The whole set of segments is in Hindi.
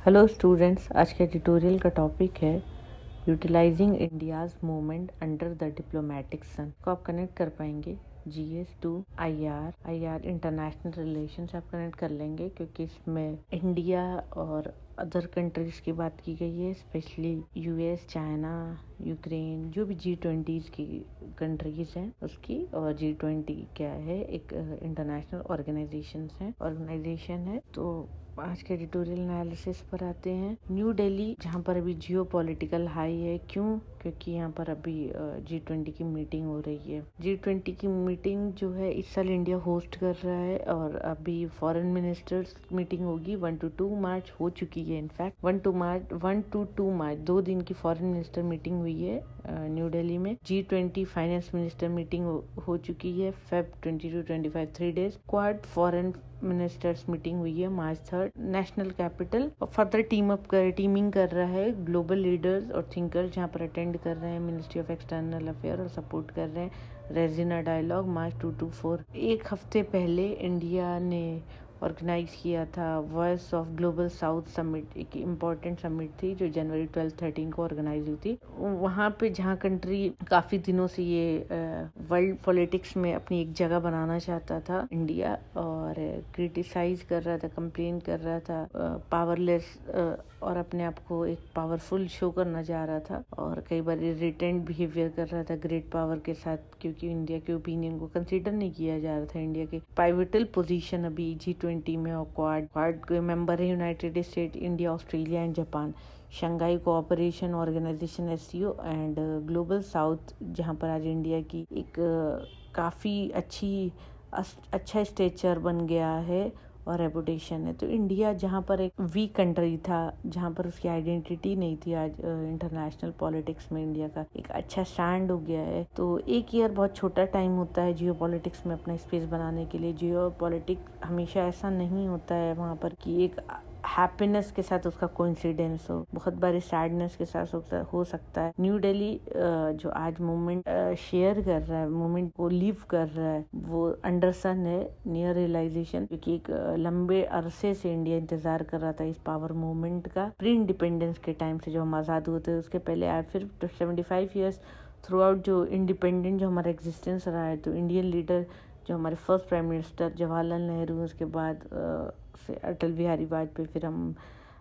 हेलो स्टूडेंट्स, आज के ट्यूटोरियल का टॉपिक है utilising India's movement under the diplomatic sun. को आप कनेक्ट कर पाएंगे GS two IR international relation से आप कनेक्ट कर लेंगे, क्योंकि इसमें इंडिया और अदर कंट्रीज की बात की गई है, स्पेशली यूएस, चाइना, यूक्रेन, जो भी G20 की कंट्रीज हैं उसकी। और G20 क्या है, एक इंटरनेशनल ऑर्गेनाइजेशन है। तो आज के ट्यूटोरियल एनालिसिस पर आते हैं। न्यू दिल्ली, जहाँ पर अभी जियो पॉलिटिकल हाई है। क्यों? क्योंकि यहाँ पर अभी G20 की मीटिंग हो रही है। G20 की मीटिंग जो है इस साल इंडिया होस्ट कर रहा है, और अभी फॉरेन मिनिस्टर्स मीटिंग होगी 1 to 2 मार्च हो चुकी है। इनफैक्ट 1 to 2 मार्च 2 दिन की फॉरेन मिनिस्टर मीटिंग हुई है न्यू दिल्ली में। G20 फाइनेंस मिनिस्टर मीटिंग हो चुकी है Feb 20 to 25 3 days. Quad foreign ministers meeting हुई है March 3 नेशनल कैपिटल। और फर्दर टीमिंग कर रहा है ग्लोबल लीडर्स और थिंकर्स, जहाँ पर अटेंड कर रहे हैं मिनिस्ट्री ऑफ एक्सटर्नल अफेयर और सपोर्ट कर रहे हैं रेजिना डायलॉग March 2 to 4। एक हफ्ते पहले इंडिया ने ऑर्गेनाइज किया था voice of global south summit, एक इम्पॉर्टेंट समिट थी जो जनवरी 12-13 को ऑर्गेनाइज हुई थी। वहाँ पे जहाँ कंट्री काफ़ी दिनों से ये वर्ल्ड पॉलिटिक्स में अपनी एक जगह बनाना चाहता था इंडिया, और क्रिटिसाइज कर रहा था, कंप्लेन कर रहा था, पावरलेस और अपने आप को एक पावरफुल शो करना चाह रहा था, और कई बार इरिटेंट बिहेवियर कर रहा था ग्रेट पावर के साथ, क्योंकि इंडिया के ओपिनियन को कंसीडर नहीं किया जा रहा था। इंडिया के पाइवटल पोजीशन अभी G20 में, और क्वाड के मेंबर है United State, India, Australia and Japan. Shanghai Cooperation Organisation SCO and global south, जहाँ पर आज इंडिया की एक काफ़ी अच्छा स्टेचर बन गया है और रेपुटेशन है। तो इंडिया जहाँ पर एक वीक कंट्री था, जहाँ पर उसकी आइडेंटिटी नहीं थी, आज इंटरनेशनल पॉलिटिक्स में इंडिया का एक अच्छा स्टैंड हो गया है। तो एक ईयर बहुत छोटा टाइम होता है जियो पॉलिटिक्स में अपना स्पेस बनाने के लिए। जियो पॉलिटिक्स हमेशा ऐसा नहीं होता है वहाँ पर कि एक हैप्पीनेस के साथ उसका कोइंसिडेंस हो, बहुत बार सैडनेस के साथ हो सकता है। न्यू दिल्ली जो आज मूवमेंट शेयर कर रहा है, मूवमेंट को लीव कर रहा है, वो अंडरसन है नियर रियलाइजेशन, क्योंकि एक लंबे अरसे से इंडिया इंतजार कर रहा था इस पावर मूवमेंट का। प्री इंडिपेंडेंस के टाइम से, जो हम आज़ाद हुए थे उसके पहले, आज फिर 75 ईयर्स थ्रू आउट जो इंडिपेंडेंट जो हमारा एग्जिस्टेंस रहा है, तो इंडियन लीडर जो हमारे first prime minister Jawaharlal Nehru, उसके बाद से अटल बिहारी वाजपेयी, फिर हम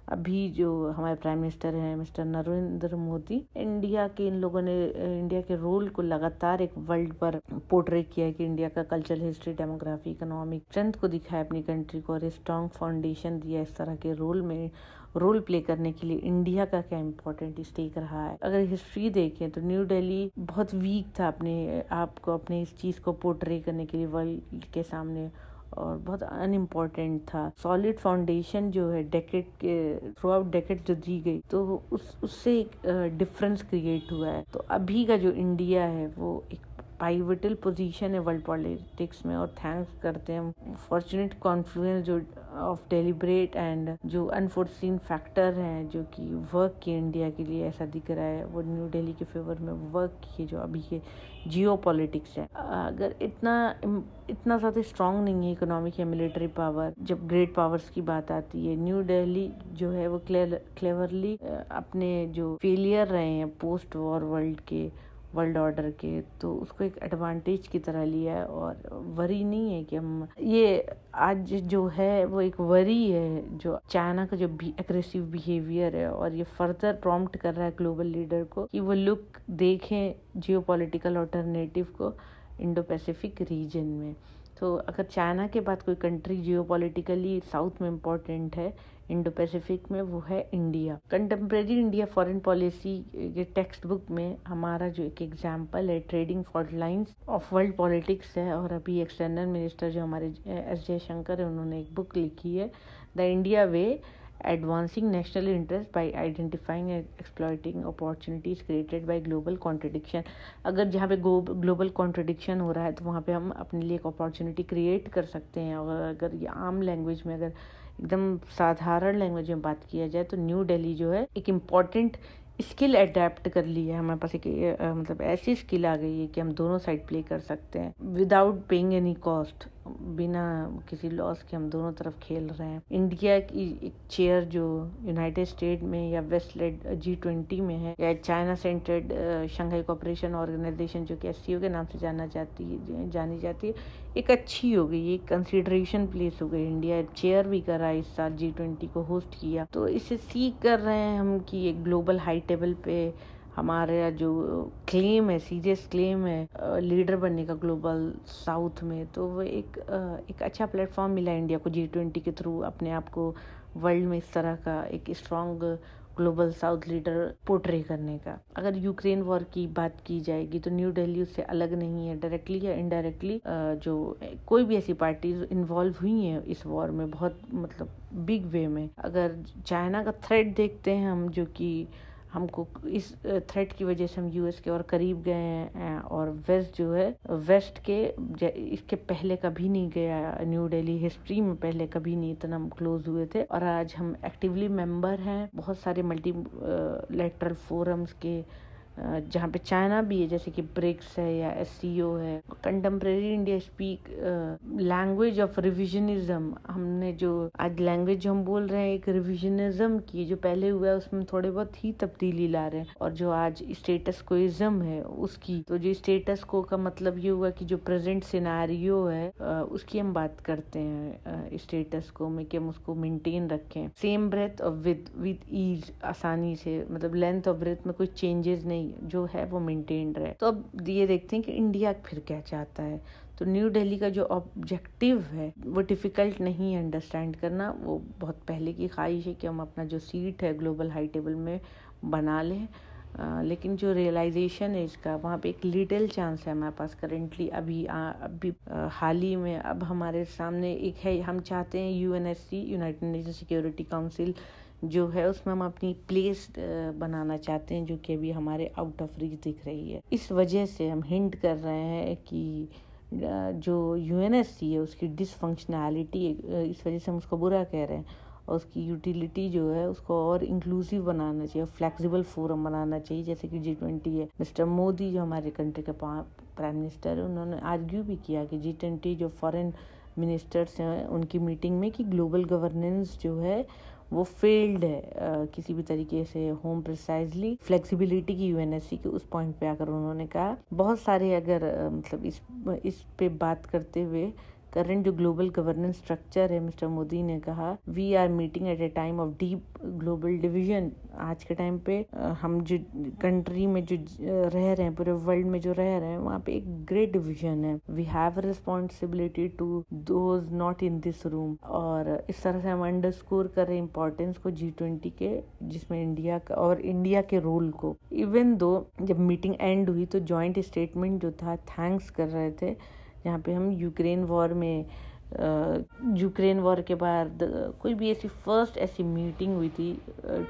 अभी जो हमारे प्राइम मिनिस्टर हैं मिस्टर नरेंद्र मोदी, इंडिया के इन लोगों ने इंडिया के रोल को लगातार एक वर्ल्ड पर पोर्ट्रे किया है कि इंडिया का cultural history, demography, economic strength को दिखाया अपनी कंट्री को, और स्ट्रॉन्ग फाउंडेशन दिया इस तरह के रोल प्ले करने के लिए इंडिया का क्या इम्पोर्टेंट स्टेक रहा है। अगर हिस्ट्री देखें तो न्यू दिल्ली बहुत वीक था अपने आप को, अपने इस चीज़ को पोर्ट्रे करने के लिए वर्ल्ड के सामने, और बहुत अनइम्पोर्टेंट था। सॉलिड फाउंडेशन जो है डेकेड के थ्रू आउट डेकेड जो दी गई, तो उससे एक डिफरेंस क्रिएट हुआ है। तो अभी का जो इंडिया है वो एक पाइवटल पोजीशन है वर्ल्ड पॉलिटिक्स में, और थैंक्स करते हैं फॉर्चुनेट कॉन्फ्लुएंस जो ऑफ डेलिब्रेट एंड जो अनफोर्सीन फैक्टर हैं जो कि वर्क किए इंडिया के लिए, ऐसा दिख रहा है वो न्यू दिल्ली के फेवर में वर्क किए जो अभी के जियो पॉलिटिक्स है। अगर इतना ज़्यादा स्ट्रांग नहीं है इकोनॉमिक या मिलिट्री पावर, जब ग्रेट पावर्स की बात आती है, न्यू दिल्ली जो है वो क्लेवरली अपने जो फेलियर रहे हैं पोस्ट वॉर वर्ल्ड ऑर्डर के, तो उसको एक एडवांटेज की तरह लिया है। और वरी नहीं है कि हम ये आज जो है वो एक वरी है जो चाइना का जो एग्रेसिव बिहेवियर है, और ये फर्दर प्रॉम्प्ट कर रहा है ग्लोबल लीडर को कि वो लुक देखें जियोपॉलिटिकल अल्टरनेटिव को इंडो पैसिफिक रीजन में। तो अगर चाइना के बाद कोई कंट्री जियोपॉलिटिकली साउथ में इम्पोर्टेंट है इंडो पैसिफिक में, वो है India. Contemporary India foreign policy के टेक्स्ट बुक में हमारा जो एक एग्जाम्पल है trading fault lines of world politics है, और अभी एक्सटर्नल मिनिस्टर जो हमारे S जयशंकर है, उन्होंने एक बुक लिखी है the India way, advancing national interest by identifying and exploiting opportunities created by global contradiction. अगर जहाँ पे ग्लोबल कॉन्ट्रडिक्शन हो रहा है तो वहाँ पे हम अपने लिए एक अपॉर्चुनिटी क्रिएट कर सकते हैं। और अगर ये आम लैंग्वेज में, अगर एकदम साधारण लैंग्वेज में बात किया जाए, तो न्यू दिल्ली जो है एक इम्पॉर्टेंट स्किल अडेप्ट कर ली है। हमारे पास एक मतलब ऐसी स्किल आ गई है कि हम दोनों साइड प्ले कर सकते हैं विदाउट पेइंग एनी कॉस्ट। बिना किसी लॉस के हम दोनों तरफ खेल रहे हैं। इंडिया की एक चेयर जो यूनाइटेड स्टेट में या वेस्ट लेड G20 में है, या China centred Shanghai Cooperation Organisation जो कि SCO के नाम से जानी जाती है, एक अच्छी हो गई, एक कंसिडरेशन प्लेस हो गई। इंडिया चेयर भी करा इस साल, G20 को होस्ट किया, तो इसे सीख कर रहे हैं हम कि एक ग्लोबल हाई टेबल पे हमारा जो क्लेम है, सीरियस क्लेम है लीडर बनने का ग्लोबल साउथ में, तो वो एक अच्छा प्लेटफॉर्म मिला इंडिया को G20 के थ्रू अपने आप को वर्ल्ड में इस तरह का एक strong global south leader portray करने का। अगर यूक्रेन वॉर की बात की जाएगी तो न्यू दिल्ली उससे अलग नहीं है। डायरेक्टली या इनडायरेक्टली जो कोई भी ऐसी पार्टीज इन्वॉल्व हुई हैं इस वॉर में, बहुत मतलब बिग वे में। अगर चाइना का थ्रेट देखते हैं हम, जो कि हमको इस थ्रेट की वजह से हम यूएस के और करीब गए हैं, और वेस्ट जो है, वेस्ट के इसके पहले कभी नहीं गया न्यू दिल्ली, हिस्ट्री में पहले कभी नहीं इतना हम क्लोज हुए थे, और आज हम एक्टिवली मेंबर हैं बहुत सारे मल्टीलैटरल फोरम्स के, जहाँ पे चाइना भी है, जैसे कि ब्रिक्स है या SCO है। Contemporary India speak language of revisionism. हमने जो आज लैंग्वेज जो हम बोल रहे हैं एक रिविजनिज्म की, जो पहले हुआ है उसमें थोड़े बहुत ही तब्दीली ला रहे हैं, और जो आज स्टेटस कोइज्म है उसकी, तो जो स्टेटस को का मतलब ये हुआ कि जो प्रेजेंट सिनेरियो है उसकी हम बात करते हैं स्टेटस को में, कि हम उसको मेंटेन रखें। सेम ब्रेथ और विद ईज, आसानी से, मतलब लेंथ और ब्रेथ में कोई चेंजेस नहीं, जो है वो मेंटेन रहे। तो अब ये देखते हैं कि इंडिया फिर क्या चाहता है। तो न्यू दिल्ली का जो ऑब्जेक्टिव है वो डिफिकल्ट नहीं है अंडरस्टैंड करना, वो बहुत पहले की ख्वाहिश है कि हम अपना जो सीट है ग्लोबल हाई टेबल में बना लें, लेकिन जो रियलाइजेशन है इसका, वहाँ पे एक लिटिल चांस है हमारे पास करेंटली अभी हाल ही में। अब हमारे सामने एक है, हम चाहते हैं UNSC, United nation security council जो है, उसमें हम अपनी प्लेस बनाना चाहते हैं, जो कि अभी हमारे आउट ऑफ रीच दिख रही है। इस वजह से हम हिंट कर रहे हैं कि जो UNSC है उसकी डिसफंक्शनैलिटी, इस वजह से हम उसको बुरा कह रहे हैं, और उसकी यूटिलिटी जो है उसको और इंक्लूसिव बनाना चाहिए, फ्लेक्सिबल फोरम बनाना चाहिए, जैसे कि G20 है। मिस्टर मोदी जो हमारे कंट्री के प्राइम मिनिस्टर है, उन्होंने आर्ग्यू भी किया कि G20 जो फॉरेन मिनिस्टर्स हैं उनकी मीटिंग में, कि ग्लोबल गवर्नेंस जो है वो फेल्ड है किसी भी तरीके से। होम प्रिसाइजली फ्लेक्सिबिलिटी की UNSC के उस पॉइंट पे आकर उन्होंने कहा, बहुत सारे अगर मतलब इस पे बात करते हुए करंट जो ग्लोबल गवर्नेंस स्ट्रक्चर है, मिस्टर मोदी ने कहा, we are meeting at a time of deep global division. आज के टाइम पे हम जो कंट्री में जो रह रहे हैं, पूरे वर्ल्ड में जो रह रहे हैं, वहाँ पे एक ग्रेट डिवीजन है। We have responsibility to those not in this room, और इस तरह से हम अंडरस्कोर कर रहे हैं इम्पोर्टेंस को G20 के, जिसमें इंडिया का और इंडिया के रोल को। इवन दो जब मीटिंग एंड हुई तो जॉइंट स्टेटमेंट जो था थैंक्स कर रहे थे, जहाँ पे हम यूक्रेन वॉर के बाद कोई भी ऐसी मीटिंग हुई थी,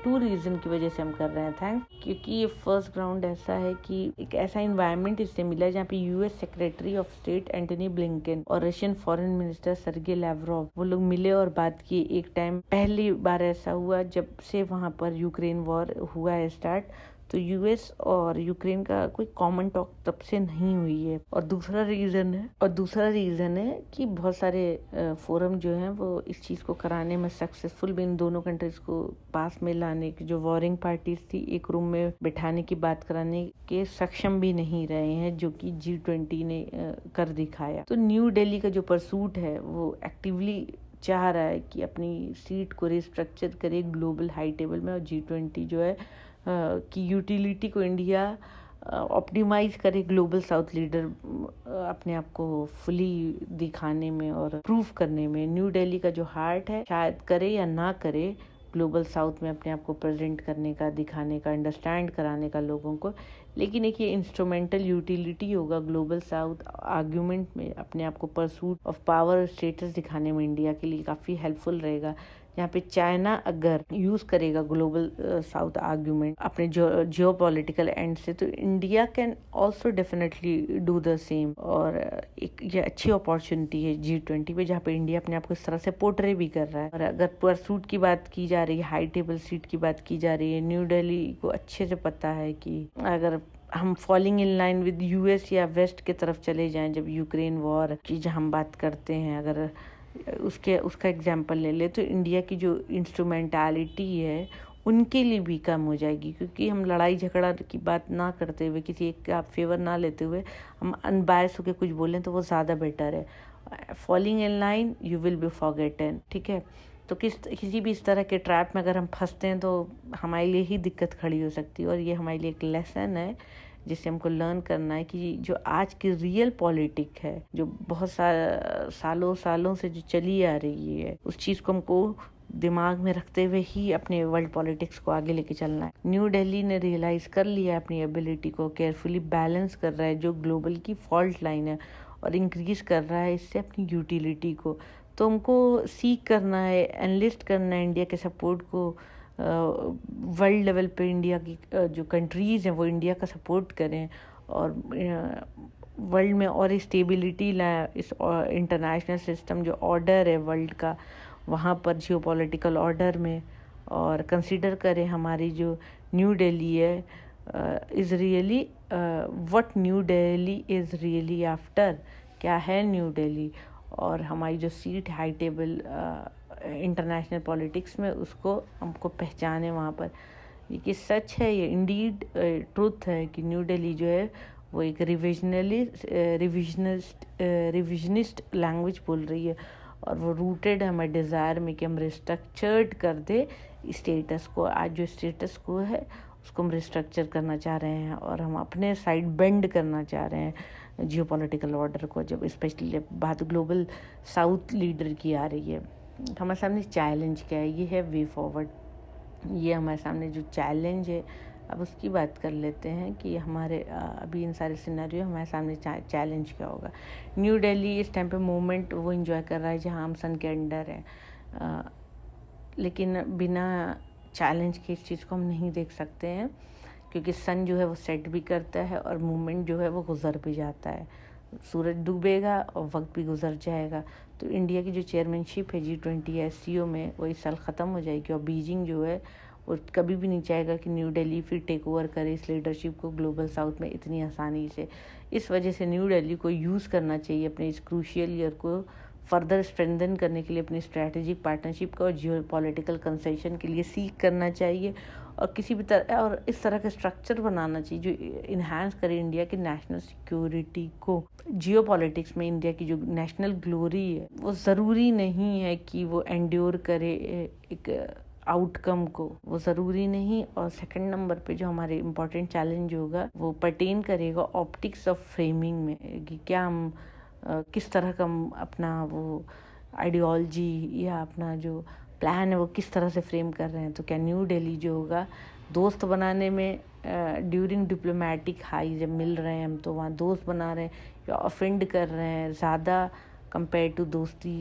2 रीज़न की वजह से हम कर रहे हैं थैंक्स, क्योंकि ये फर्स्ट ग्राउंड ऐसा है कि एक ऐसा इन्वायरमेंट इससे मिला जहाँ पे US secretary of state Antony Blinken और रशियन फॉरेन मिनिस्टर सर्गे लैवरोव, वो लोग मिले और बात की एक टाइम। पहली बार ऐसा हुआ जब से वहाँ पर यूक्रेन वॉर हुआ है स्टार्ट, तो US और यूक्रेन का कोई कॉमन टॉक तब से नहीं हुई है। और दूसरा रीज़न है कि बहुत सारे फोरम जो हैं वो इस चीज़ को कराने में सक्सेसफुल भी, इन दोनों कंट्रीज को पास में लाने की, जो वॉरिंग पार्टीज थी एक रूम में बिठाने की बात कराने के सक्षम भी नहीं रहे हैं, जो कि G20 ने कर दिखाया। तो न्यू दिल्ली का जो परसूट है वो एक्टिवली चाह रहा है कि अपनी सीट को रिस्ट्रक्चर करे ग्लोबल हाई टेबल में, और G20 जो है की यूटिलिटी को इंडिया ऑप्टिमाइज करे ग्लोबल साउथ लीडर अपने आप को फुली दिखाने में और प्रूव करने में। न्यू दिल्ली का जो हार्ट है, शायद करे या ना करे, ग्लोबल साउथ में अपने आप को प्रेजेंट करने का, दिखाने का, अंडरस्टैंड कराने का लोगों को, लेकिन एक ये इंस्ट्रूमेंटल यूटिलिटी होगा ग्लोबल साउथ आर्ग्यूमेंट में, अपने आप को परसूट ऑफ पावर और स्टेटस दिखाने में इंडिया के लिए काफ़ी हेल्पफुल रहेगा। यहाँ पे चाइना अगर यूज़ करेगा ग्लोबल साउथ आर्ग्यूमेंट अपने जियोपॉलिटिकल एंड से, तो India can also definitely do the same. और एक ये अच्छी अपॉर्चुनिटी है G20 पे, जहाँ पे इंडिया अपने आप को इस तरह से पोर्ट्रे भी कर रहा है। और अगर परसूट की बात की जा रही है, हाई टेबल सीट की बात की जा रही है, न्यू दिल्ली को अच्छे से पता है कि अगर हम falling in line with US या वेस्ट की तरफ चले जाएं, जब यूक्रेन वॉर की जब हम बात करते हैं, अगर उसका एग्जाम्पल ले ले, तो इंडिया की जो इंस्ट्रूमेंटालिटी है उनके लिए भी कम हो जाएगी, क्योंकि हम लड़ाई झगड़ा की बात ना करते हुए, किसी एक का फेवर ना लेते हुए हम अनबायस होकर कुछ बोलें तो वो ज़्यादा बेटर है। Falling in line you will be forgotten, ठीक है। तो किसी भी इस तरह के ट्रैप में अगर हम फंसते हैं तो हमारे लिए ही दिक्कत खड़ी हो सकती है। और ये हमारे लिए एक लेसन है जिससे हमको लर्न करना है कि जो आज की रियल पॉलिटिक है, जो बहुत सालों से जो चली आ रही है, उस चीज़ को हमको दिमाग में रखते हुए ही अपने वर्ल्ड पॉलिटिक्स को आगे लेके चलना है। न्यू दिल्ली ने रियलाइज़ कर लिया अपनी एबिलिटी को, केयरफुली बैलेंस कर रहा है जो ग्लोबल की फॉल्ट लाइन है और इंक्रीज कर रहा है इससे अपनी यूटिलिटी को। तो हमको सीख करना है, एनलिस्ट करना है इंडिया के सपोर्ट को। वर्ल्ड लेवल पे इंडिया की जो कंट्रीज़ हैं वो इंडिया का सपोर्ट करें और वर्ल्ड में और स्टेबिलिटी लाए। इस इंटरनेशनल सिस्टम जो ऑर्डर है वर्ल्ड का, वहाँ पर जियोपॉलिटिकल ऑर्डर में, और कंसीडर करें हमारी जो न्यू दिल्ली है is really what new Delhi is really after, क्या है न्यू दिल्ली, और हमारी जो seat high table international politics में उसको हमको पहचाने वहाँ पर। ये कि सच है, ये इंडीड ट्रुथ है कि न्यू दिल्ली जो है वो एक रिविजनिस्ट लैंग्वेज बोल रही है, और वो रूटेड है हमारे डिज़ायर में कि हम रिस्ट्रक्चर्ड कर दे स्टेटस को। आज जो स्टेटस को है उसको हम रिस्ट्रक्चर करना चाह रहे हैं और हम अपने साइड बेंड करना चाह रहे हैं जियोपॉलिटिकल ऑर्डर को, जब स्पेशली बात ग्लोबल साउथ लीडर की आ रही है। हमारे सामने चैलेंज क्या है, ये है वे फॉरवर्ड। ये हमारे सामने जो चैलेंज है, अब उसकी बात कर लेते हैं कि हमारे अभी इन सारे सिनेरियो हमारे सामने चैलेंज क्या होगा। न्यू दिल्ली इस टाइम पे मोमेंट वो एंजॉय कर रहा है जहाँ हम सन के अंडर हैं, लेकिन बिना चैलेंज के इस चीज़ को हम नहीं देख सकते हैं, क्योंकि सन जो है वो सेट भी करता है और मूवमेंट जो है वो गुजर भी जाता है। सूरज डूबेगा और वक्त भी गुजर जाएगा। तो इंडिया की जो चेयरमैनशिप है G20 SCO में, वो इस साल ख़त्म हो जाएगी और बीजिंग जो है वो कभी भी नहीं चाहेगा कि न्यू दिल्ली फिर टेक ओवर करे इस लीडरशिप को ग्लोबल साउथ में इतनी आसानी से। इस वजह से न्यू दिल्ली को यूज़ करना चाहिए अपने इस क्रूशियल ईयर को फर्दर स्ट्रेंथन करने के लिए, अपनी स्ट्रैटेजिक पार्टनरशिप का और जियो पॉलिटिकल कंसेशन के लिए सीख करना चाहिए, और किसी भी तरह और इस तरह का स्ट्रक्चर बनाना चाहिए जो इन्हांस करे इंडिया की नेशनल सिक्योरिटी को। जियो पॉलिटिक्स में इंडिया की जो नेशनल ग्लोरी है वो ज़रूरी नहीं है कि वो एंड्योर करे एक आउटकम को, वो ज़रूरी नहीं। और सेकंड नंबर पे जो हमारे इम्पोर्टेंट चैलेंज होगा वो पर्टेन करेगा ऑप्टिक्स ऑफ फ्रेमिंग में, कि क्या हम किस तरह का हम अपना वो आइडियोलॉजी या अपना जो प्लान है वो किस तरह से फ्रेम कर रहे हैं। तो क्या न्यू दिल्ली जो होगा दोस्त बनाने में ड्यूरिंग डिप्लोमेटिक हाई जब मिल रहे हैं हम, तो वहाँ दोस्त बना रहे हैं या ऑफेंड कर रहे हैं ज़्यादा कंपेयर टू दोस्ती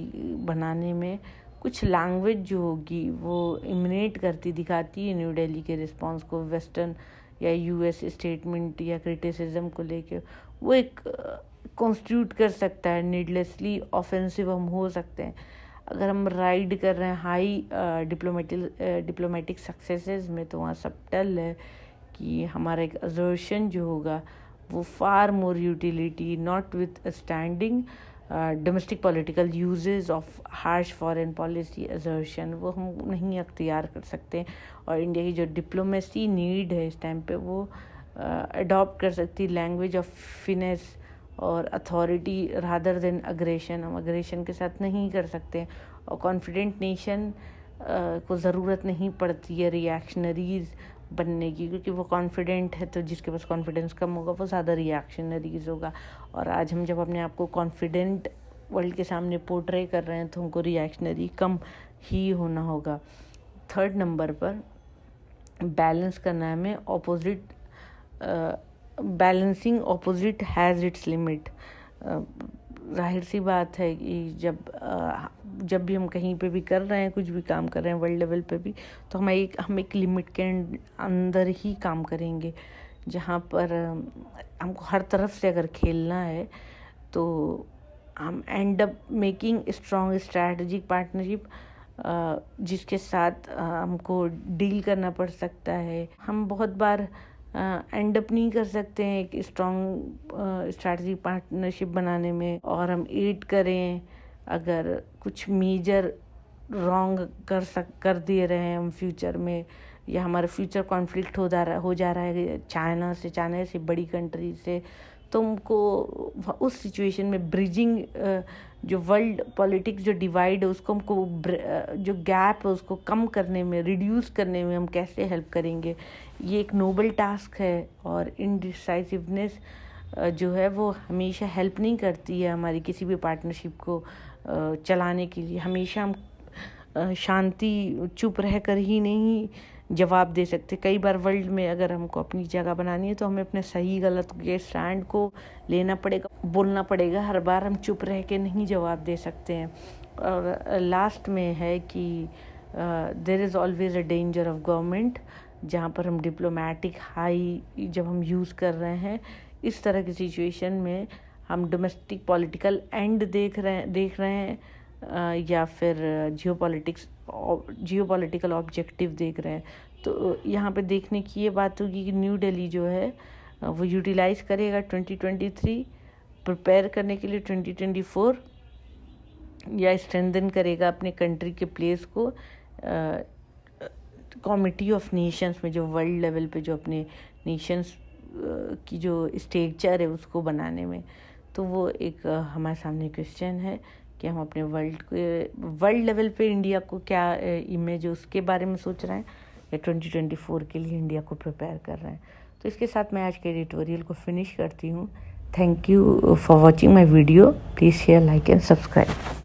बनाने में, कुछ लैंग्वेज जो होगी वो इमिनेट करती दिखाती है न्यू दिल्ली के रिस्पांस को वेस्टर्न या यूएस स्टेटमेंट या क्रिटिसिज्म को लेके। वो एक कॉन्स्टिट्यूट कर सकता है, नीडलेसली ऑफेंसिव हम हो सकते हैं। अगर हम राइड कर रहे हैं हाई डिप्लोमेटिक सक्सेसेस में, तो वहाँ सबटल है कि हमारा एक असर्शन जो होगा वो far more utility notwithstanding domestic political uses of harsh foreign policy assertion, वो हम नहीं अख्तियार कर सकते। और इंडिया की जो डिप्लोमेसी नीड है इस टाइम पे, वो अडॉप्ट कर सकती लैंग्वेज ऑफ फिनेस और अथॉरिटी रादर देन अग्रेशन। हम अग्रेशन के साथ नहीं कर सकते, और कॉन्फिडेंट नेशन को ज़रूरत नहीं पड़ती है रिएक्शनरीज बनने की, क्योंकि वो कॉन्फिडेंट है, तो जिसके पास कॉन्फिडेंस कम होगा वो ज़्यादा रिएक्शनरीज होगा। और आज हम जब अपने आप को कॉन्फिडेंट वर्ल्ड के सामने पोर्ट्रे कर रहे हैं तो हमको रिएक्शनरी कम ही होना होगा। थर्ड नंबर पर बैलेंस करना है हमें opposite, balancing opposite has its limit. जाहिर सी बात है कि जब भी हम कहीं पे भी कर रहे हैं, कुछ भी काम कर रहे हैं वर्ल्ड लेवल पे भी, तो हम एक लिमिट के अंदर ही काम करेंगे। जहाँ पर हमको हर तरफ से अगर खेलना है तो हम and up making strong strategic partnership, जिसके साथ हमको डील करना पड़ सकता है। हम बहुत बार एंड अप नहीं कर सकते हैं एक स्ट्रॉन्ग स्ट्रैटेजी पार्टनरशिप बनाने में, और हम एड करें अगर कुछ मेजर रॉन्ग कर दे रहे हैं हम फ्यूचर में, या हमारा फ्यूचर कॉन्फ्लिक्ट हो जा रहा है चाइना से बड़ी कंट्री से, तो हमको उस सिचुएशन में ब्रिजिंग जो वर्ल्ड पॉलिटिक्स जो डिवाइड है उसको हमको जो गैप है उसको कम करने में, रिड्यूस करने में हम कैसे हेल्प करेंगे, ये एक नोबल टास्क है। और इनडिसाइसिवनेस जो है वो हमेशा हेल्प नहीं करती है हमारी किसी भी पार्टनरशिप को चलाने के लिए। हमेशा हम शांति चुप रह कर ही नहीं जवाब दे सकते। कई बार वर्ल्ड में अगर हमको अपनी जगह बनानी है तो हमें अपने सही गलत के स्टैंड को लेना पड़ेगा, बोलना पड़ेगा। हर बार हम चुप रह के नहीं जवाब दे सकते हैं। और लास्ट में है कि there is always a danger of government, जहाँ पर हम डिप्लोमेटिक हाई जब हम यूज़ कर रहे हैं इस तरह की सिचुएशन में, हम डोमेस्टिक पॉलिटिकल एंड देख रहे हैं या फिर जियोपॉलिटिकल ऑब्जेक्टिव देख रहे हैं। तो यहाँ पे देखने की ये बात होगी कि न्यू दिल्ली जो है वो यूटिलाइज़ करेगा 2023 प्रिपेयर करने के लिए 2024, या स्ट्रेंथन करेगा अपने कंट्री के प्लेस को कमिटी ऑफ नेशंस में, जो वर्ल्ड लेवल पे जो अपने नेशंस की जो स्टेचर है उसको बनाने में। तो वो एक हमारे सामने क्वेश्चन है कि हम अपने वर्ल्ड लेवल पे इंडिया को क्या इमेज है उसके बारे में सोच रहे हैं, या 2024 के लिए इंडिया को प्रिपेयर कर रहे हैं। तो इसके साथ मैं आज के एडिटोरियल को फिनिश करती हूँ। Thank you for watching my video. Please share, like and subscribe.